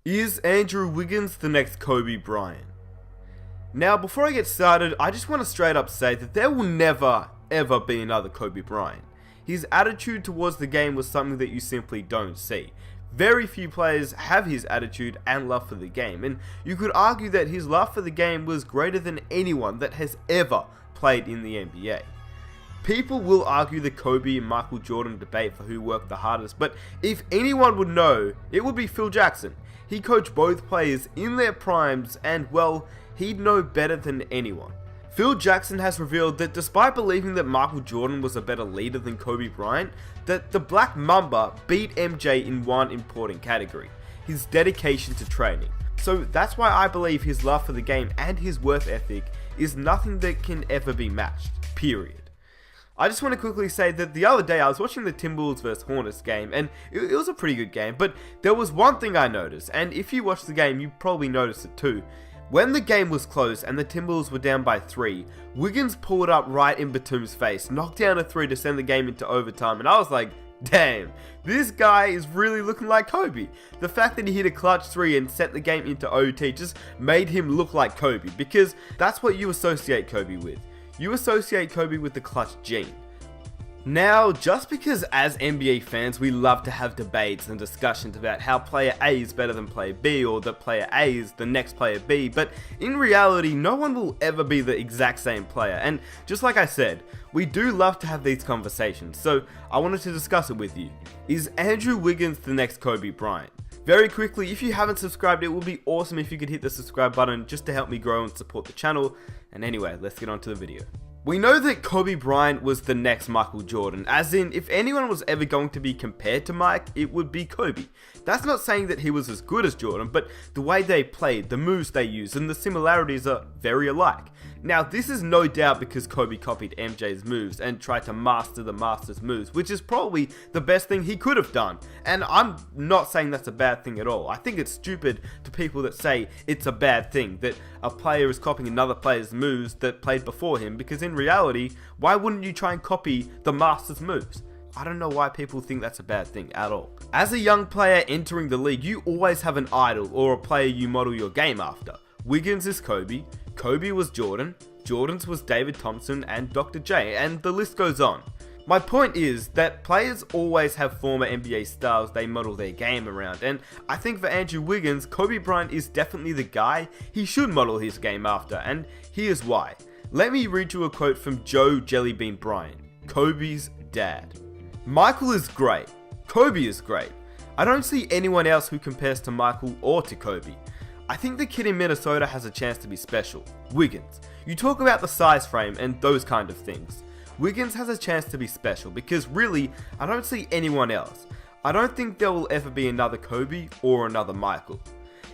Is Andrew Wiggins the next Kobe Bryant? Now, before I get started, I just want to straight up say that there will never, ever be another Kobe Bryant. His attitude towards the game was something that you simply don't see. Very few players have his attitude and love for the game, and you could argue that his love for the game was greater than anyone that has ever played in the NBA. People will argue the Kobe and Michael Jordan debate for who worked the hardest, but if anyone would know, it would be Phil Jackson. He coached both players in their primes and, well, he'd know better than anyone. Phil Jackson has revealed that despite believing that Michael Jordan was a better leader than Kobe Bryant, that the Black Mamba beat MJ in one important category: his dedication to training. So that's why I believe his love for the game and his work ethic is nothing that can ever be matched, period. I just want to quickly say that the other day I was watching the Timberwolves vs Hornets game, and it was a pretty good game, but there was one thing I noticed, and if you watched the game you probably noticed it too. When the game was close and the Timberwolves were down by 3, Wiggins pulled up right in Batum's face, knocked down a 3 to send the game into overtime, and I was like, damn, this guy is really looking like Kobe. The fact that he hit a clutch 3 and set the game into OT just made him look like Kobe, because that's what you associate Kobe with. You associate Kobe with the clutch gene. Now, just because as NBA fans we love to have debates and discussions about how player A is better than player B, or that player A is the next player B, but in reality no one will ever be the exact same player, and just like I said, we do love to have these conversations, so I wanted to discuss it with you. Is Andrew Wiggins the next Kobe Bryant? Very quickly, if you haven't subscribed, it would be awesome if you could hit the subscribe button just to help me grow and support the channel. And anyway, let's get on to the video. We know that Kobe Bryant was the next Michael Jordan, as in, if anyone was ever going to be compared to Mike, it would be Kobe. That's not saying that he was as good as Jordan, but the way they played, the moves they used, and the similarities are very alike. Now, this is no doubt because Kobe copied MJ's moves and tried to master the master's moves, which is probably the best thing he could have done. And I'm not saying that's a bad thing at all. I think it's stupid to people that say it's a bad thing, that a player is copying another player's moves that played before him, because in reality, why wouldn't you try and copy the master's moves? I don't know why people think that's a bad thing at all. As a young player entering the league, you always have an idol or a player you model your game after. Wiggins is Kobe, Kobe was Jordan, Jordan's was David Thompson and Dr. J, and the list goes on. My point is that players always have former NBA stars they model their game around, and I think for Andrew Wiggins, Kobe Bryant is definitely the guy he should model his game after, and here's why. Let me read you a quote from Joe Jellybean Bryant, Kobe's dad. Michael is great. Kobe is great. I don't see anyone else who compares to Michael or to Kobe. I think the kid in Minnesota has a chance to be special. Wiggins. You talk about the size frame and those kind of things. Wiggins has a chance to be special because really, I don't see anyone else. I don't think there will ever be another Kobe or another Michael.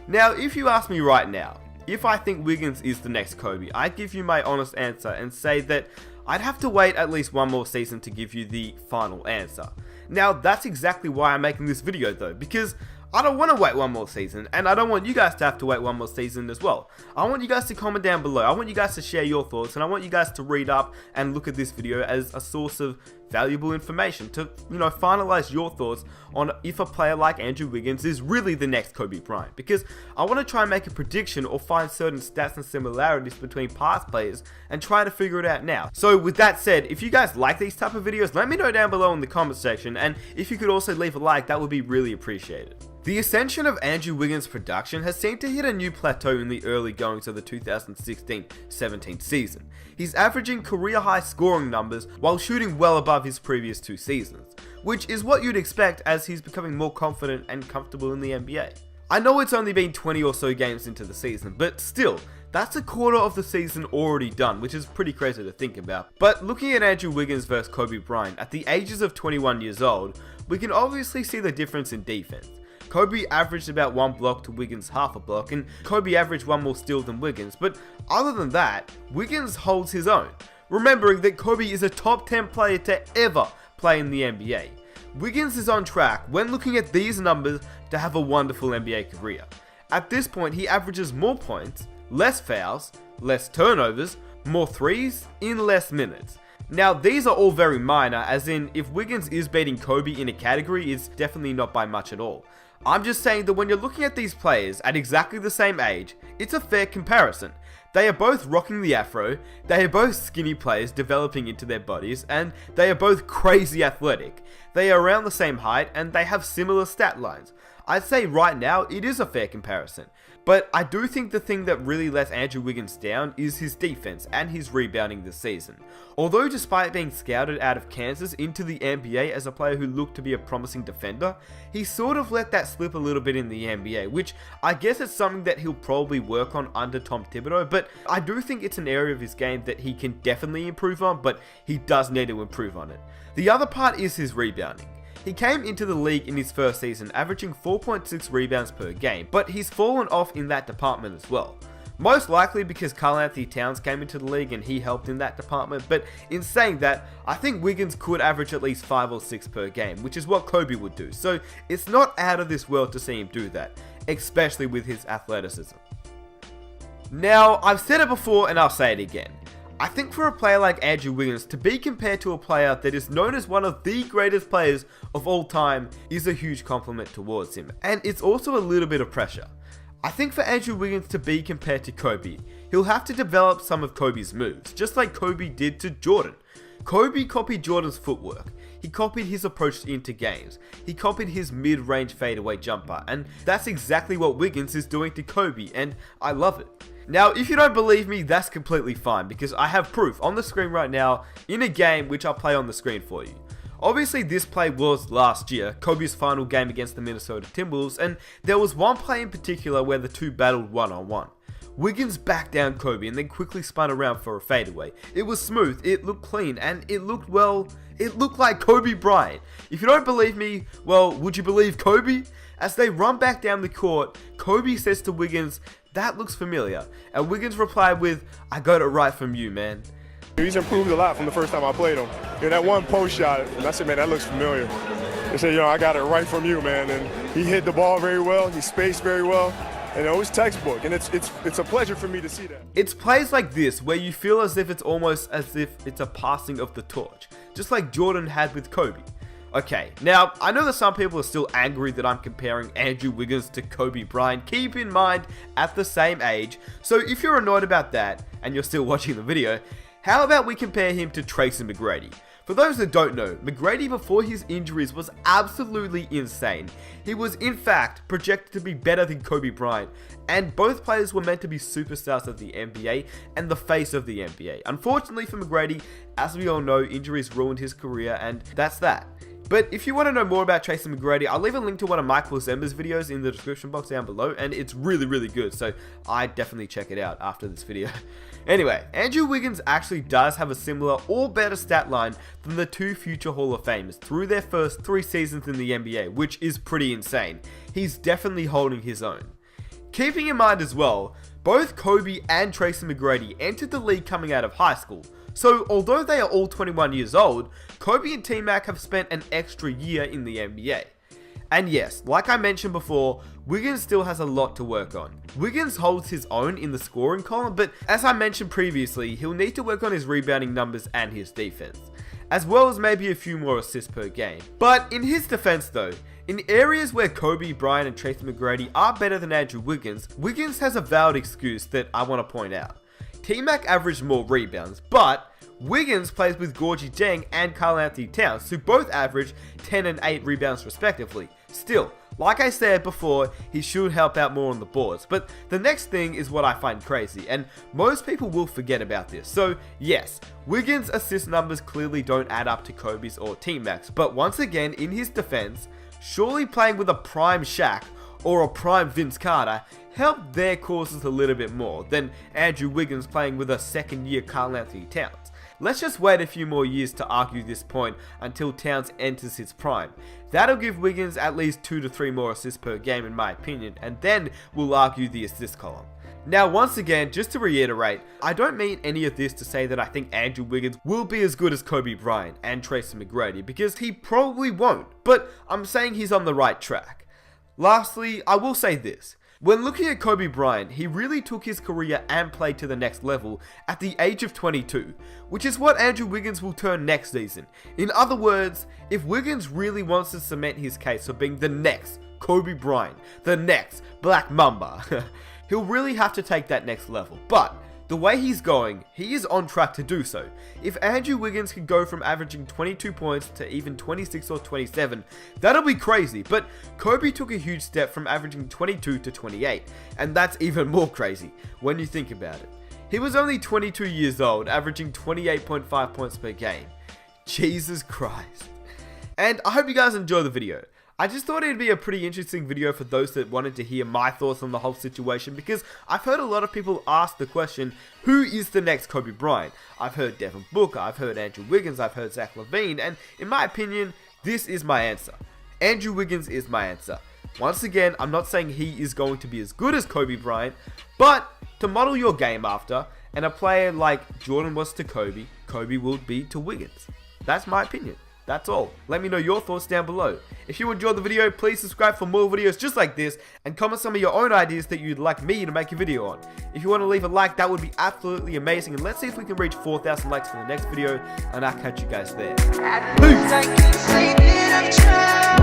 Now, if you ask me right now, if I think Wiggins is the next Kobe, I'd give you my honest answer and say that I'd have to wait at least one more season to give you the final answer. Now, that's exactly why I'm making this video though, because I don't want to wait one more season, and I don't want you guys to have to wait one more season as well. I want you guys to comment down below, I want you guys to share your thoughts, and I want you guys to read up and look at this video as a source of valuable information to, finalize your thoughts on if a player like Andrew Wiggins is really the next Kobe Bryant, because I want to try and make a prediction or find certain stats and similarities between past players and try to figure it out now. So with that said, if you guys like these type of videos, let me know down below in the comment section, and if you could also leave a like, that would be really appreciated. The ascension of Andrew Wiggins' production has seemed to hit a new plateau in the early goings of the 2016-17 season. He's averaging career-high scoring numbers while shooting well above his previous 2 seasons, which is what you'd expect as he's becoming more confident and comfortable in the NBA. I know it's only been 20 or so games into the season, but still, that's a quarter of the season already done, which is pretty crazy to think about. But looking at Andrew Wiggins versus Kobe Bryant at the ages of 21 years old, we can obviously see the difference in defense. Kobe averaged about 1 block to Wiggins' half a block, and Kobe averaged 1 more steal than Wiggins, but other than that, Wiggins holds his own, remembering that Kobe is a top 10 player to ever play in the NBA. Wiggins is on track, when looking at these numbers, to have a wonderful NBA career. At this point, he averages more points, less fouls, less turnovers, more threes, in less minutes. Now, these are all very minor, as in, if Wiggins is beating Kobe in a category, it's definitely not by much at all. I'm just saying that when you're looking at these players at exactly the same age, it's a fair comparison. They are both rocking the afro, they are both skinny players developing into their bodies, and they are both crazy athletic. They are around the same height, and they have similar stat lines. I'd say right now, it is a fair comparison. But I do think the thing that really lets Andrew Wiggins down is his defense and his rebounding this season. Although despite being scouted out of Kansas into the NBA as a player who looked to be a promising defender, he sort of let that slip a little bit in the NBA, which I guess is something that he'll probably work on under Tom Thibodeau, but I do think it's an area of his game that he can definitely improve on, but he does need to improve on it. The other part is his rebounding. He came into the league in his first season averaging 4.6 rebounds per game, but he's fallen off in that department as well. Most likely because Karl-Anthony Towns came into the league and he helped in that department, but in saying that, I think Wiggins could average at least 5 or 6 per game, which is what Kobe would do, so it's not out of this world to see him do that, especially with his athleticism. Now, I've said it before and I'll say it again. I think for a player like Andrew Wiggins to be compared to a player that is known as one of the greatest players of all time is a huge compliment towards him, and it's also a little bit of pressure. I think for Andrew Wiggins to be compared to Kobe, he'll have to develop some of Kobe's moves, just like Kobe did to Jordan. Kobe copied Jordan's footwork, he copied his approach into games, he copied his mid-range fadeaway jumper, and that's exactly what Wiggins is doing to Kobe, and I love it. Now, if you don't believe me, that's completely fine, because I have proof on the screen right now in a game which I'll play on the screen for you. Obviously, this play was last year, Kobe's final game against the Minnesota Timberwolves, and there was one play in particular where the two battled one-on-one. Wiggins backed down Kobe and then quickly spun around for a fadeaway. It was smooth, it looked clean, and it looked like Kobe Bryant. If you don't believe me, well, would you believe Kobe? As they run back down the court, Kobe says to Wiggins, "That looks familiar," and Wiggins replied with, "I got it right from you, man." He's improved a lot from the first time I played him. That one post shot, and I said, man, that looks familiar. They said, I got it right from you, man. And he hit the ball very well, he spaced very well, and it was textbook, and it's a pleasure for me to see that. It's plays like this where you feel as if it's almost as if it's a passing of the torch, just like Jordan had with Kobe. Okay, now, I know that some people are still angry that I'm comparing Andrew Wiggins to Kobe Bryant. Keep in mind, at the same age, so if you're annoyed about that, and you're still watching the video, how about we compare him to Tracy McGrady? For those that don't know, McGrady before his injuries was absolutely insane. He was in fact projected to be better than Kobe Bryant, and both players were meant to be superstars of the NBA and the face of the NBA. Unfortunately for McGrady, as we all know, injuries ruined his career, and that's that. But if you want to know more about Tracy McGrady, I'll leave a link to one of Michael Zemba's videos in the description box down below, and it's really good, so I'd definitely check it out after this video. Anyway, Andrew Wiggins actually does have a similar or better stat line than the two future Hall of Famers through their first 3 seasons in the NBA, which is pretty insane. He's definitely holding his own. Keeping in mind as well, both Kobe and Tracy McGrady entered the league coming out of high school. So, although they are all 21 years old, Kobe and T-Mac have spent an extra year in the NBA. And yes, like I mentioned before, Wiggins still has a lot to work on. Wiggins holds his own in the scoring column, but as I mentioned previously, he'll need to work on his rebounding numbers and his defense, as well as maybe a few more assists per game. But in his defense though, in areas where Kobe, Bryant and Tracy McGrady are better than Andrew Wiggins, Wiggins has a valid excuse that I want to point out. T-Mac averaged more rebounds, but Wiggins plays with Gorgie Dieng and Karl-Anthony Towns, who both average 10 and 8 rebounds respectively. Still, like I said before, he should help out more on the boards. But the next thing is what I find crazy, and most people will forget about this. So yes, Wiggins' assist numbers clearly don't add up to Kobe's or T-Mac's, but once again, in his defense, surely playing with a prime Shaq or a prime Vince Carter helped their causes a little bit more than Andrew Wiggins playing with a second-year Karl-Anthony Towns. Let's just wait a few more years to argue this point until Towns enters his prime. That'll give Wiggins at least 2 to 3 more assists per game in my opinion, and then we'll argue the assist column. Now once again, just to reiterate, I don't mean any of this to say that I think Andrew Wiggins will be as good as Kobe Bryant and Tracy McGrady, because he probably won't, but I'm saying he's on the right track. Lastly, I will say this. When looking at Kobe Bryant, he really took his career and play to the next level at the age of 22, which is what Andrew Wiggins will turn next season. In other words, if Wiggins really wants to cement his case for being the next Kobe Bryant, the next Black Mamba. He'll really have to take that next level, but the way he's going, he is on track to do so. If Andrew Wiggins can go from averaging 22 points to even 26 or 27, that'll be crazy, but Kobe took a huge step from averaging 22 to 28, and that's even more crazy when you think about it. He was only 22 years old, averaging 28.5 points per game. Jesus Christ. And I hope you guys enjoy the video. I just thought it'd be a pretty interesting video for those that wanted to hear my thoughts on the whole situation, because I've heard a lot of people ask the question, who is the next Kobe Bryant? I've heard Devin Booker, I've heard Andrew Wiggins, I've heard Zach LaVine, and in my opinion, this is my answer. Andrew Wiggins is my answer. Once again, I'm not saying he is going to be as good as Kobe Bryant, but to model your game after, and a player like Jordan was to Kobe, Kobe will be to Wiggins. That's my opinion. That's all. Let me know your thoughts down below. If you enjoyed the video, please subscribe for more videos just like this, and comment some of your own ideas that you'd like me to make a video on. If you want to leave a like, that would be absolutely amazing, and let's see if we can reach 4,000 likes for the next video, and I'll catch you guys there. Peace!